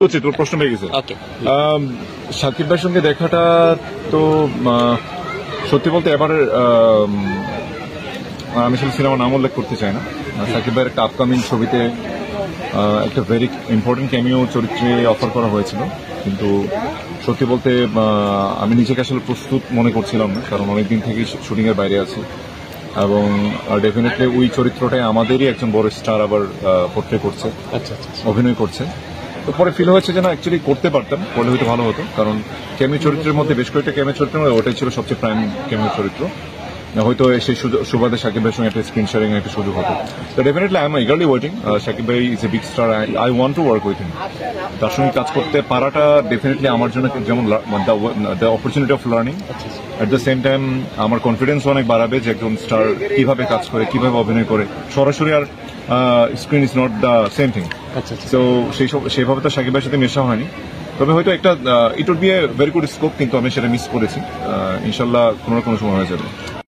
তোর প্রশ্ন পেয়ে গেছে। সাকিব ভাইয়ের সঙ্গে দেখাটা তো সত্যি বলতে এবার আমি আসলে সিনেমার নাম উল্লেখ করতে চাই না। সাকিব ভাইয়ের একটা আপকামিং ছবিতে একটা ভেরি ইম্পর্টেন্ট ক্যামিও চরিত্রে অফার করা হয়েছিল, কিন্তু সত্যি বলতে আমি নিজেকে আসলে প্রস্তুত মনে করছিলাম না, কারণ অনেকদিন থেকে শুটিং এর বাইরে আছি এবং ডেফিনেটলি ওই চরিত্রটাই আমাদেরই একজন বড় স্টার আবার পোর্ট্রে করছে, অভিনয় করছে। তো পরে ফিল হয়েছে যে না, অ্যাকচুয়ালি করতে পারতাম, করলে হয়তো ভালো হতো, কারণ ক্যামিও চরিত্রের মধ্যে বেশ কয়েকটা ক্যামিও চরিত্রের মধ্যে ওটাই ছিল সবচেয়ে প্রাইম ক্যামিও চরিত্র। হয়তো সেই সুবাদে সাকিব ভাইয়ের সঙ্গে একটা স্ক্রিন শেয়ারিং একটা সুযোগ হতো। তো definitely I am eagerly waiting. Sakib ভাই is a big star, I want to work with him. তার সঙ্গে কাজ করতে পারাটা ডেফিনেটলি আমার জন্য যেমন the opportunity of learning, at the same time আমার কনফিডেন্স অনেক বাড়াবে যে একজন স্টার কিভাবে কাজ করে, কিভাবে অভিনয় করে। সরাসরি আর screen is not the same thing. তো সেইভাবে তো সাকিব ভাইয়ের সাথে মেশা হয়নি, তবে হয়তো একটা it would be a very good scope, কিন্তু আমি সেটা মিস করেছি। ইনশাল্লাহ কোনো না কোনো সময় হয়ে যাবে।